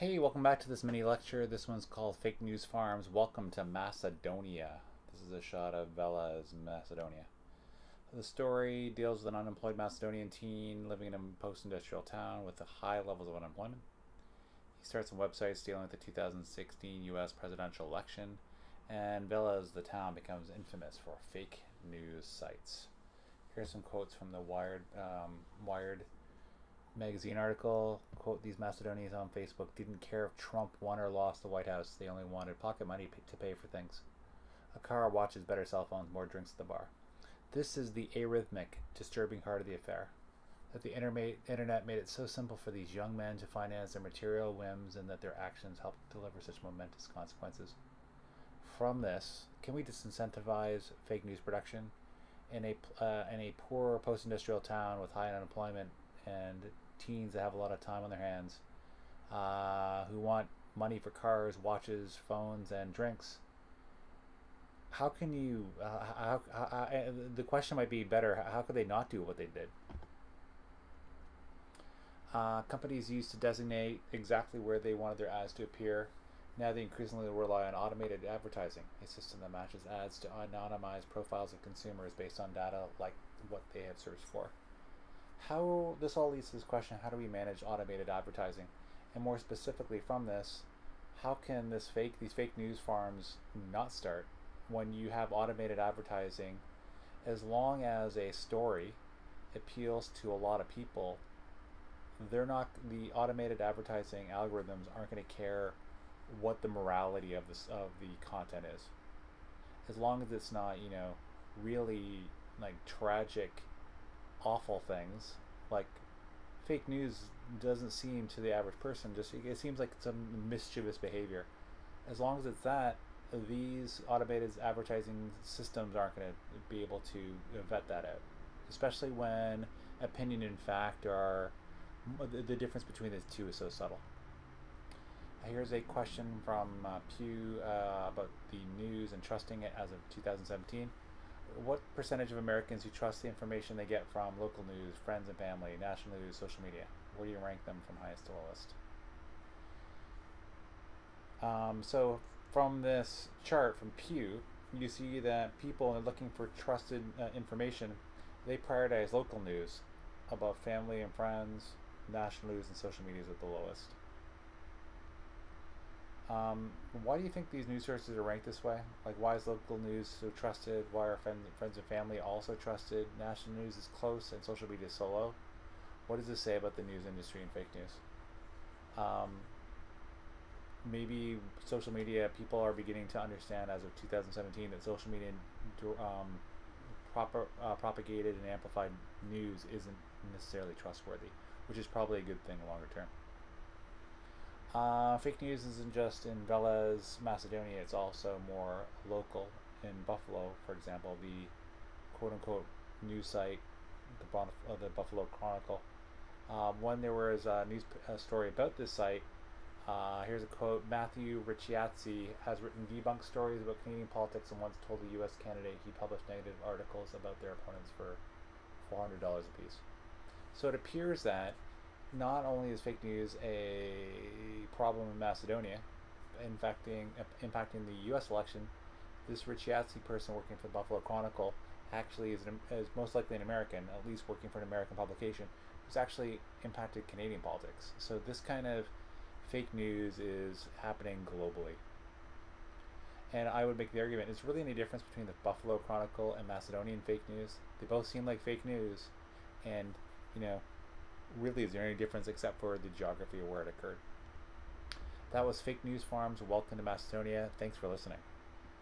Hey, welcome back to this mini lecture. This one's called Fake News Farms. Welcome to Macedonia. This is a shot of Vela's Macedonia. The story deals with an unemployed Macedonian teen living in a post-industrial town with high levels of unemployment. He starts some websites dealing with the 2016 US presidential election, and Vela's the town becomes infamous for fake news sites. Here's some quotes from the Wired magazine article. Quote, these Macedonians on Facebook didn't care if Trump won or lost the White House. They only wanted pocket money to pay for things. A car, watches, better cell phones, more drinks at the bar. This is the arrhythmic, disturbing heart of the affair. That the internet made it so simple for these young men to finance their material whims, and that their actions helped deliver such momentous consequences. From this, can we disincentivize fake news production in a poor post-industrial town with high unemployment and teens that have a lot of time on their hands, who want money for cars, watches, phones, and drinks? How can you? The question might be better. How could they not do what they did? Companies used to designate exactly where they wanted their ads to appear. Now they increasingly rely on automated advertising, a system that matches ads to anonymized profiles of consumers based on data like what they have searched for. How this all leads to this question: how do we manage automated advertising? And more specifically, from this, how can these fake news farms not start when you have automated advertising? As long as a story appeals to a lot of people, the automated advertising algorithms aren't going to care what the morality of the content is, as long as it's not, really like tragic, awful things. Like, fake news doesn't seem to the average person, it seems like some mischievous behavior. As long as it's that, these automated advertising systems aren't going to be able to vet that out, especially when opinion and fact are the difference between the two is so subtle. Here's a question from Pew about the news and trusting it as of 2017. What percentage of Americans who trust the information they get from local news, friends and family, national news, social media? Where do you rank them from highest to lowest? So from this chart from Pew, you see that people looking for trusted information, they prioritize local news above family and friends. National news and social media is at the lowest. Why do you think these news sources are ranked this way? Like, why is local news so trusted? Why are friends and family also trusted? National news is close and social media is so low. What does this say about the news industry and fake news? Maybe social media, people are beginning to understand as of 2017 that social media propagated and amplified news isn't necessarily trustworthy, which is probably a good thing longer term. Fake news isn't just in Vela's Macedonia, it's also more local. In Buffalo, for example, the quote-unquote news site, the Buffalo Chronicle, when there was a news story about this site, here's a quote: Matthew Ricciazzi has written debunked stories about Canadian politics and once told the US candidate he published negative articles about their opponents for $400 apiece. So it appears that not only is fake news a problem in Macedonia, impacting the US election, this Ricciazzi person working for the Buffalo Chronicle actually is most likely an American, at least working for an American publication, who's actually impacted Canadian politics. So this kind of fake news is happening globally. And I would make the argument, is really any difference between the Buffalo Chronicle and Macedonian fake news? They both seem like fake news, and really, is there any difference except for the geography of where it occurred? That was Fake News Farms. Welcome to Macedonia. Thanks for listening.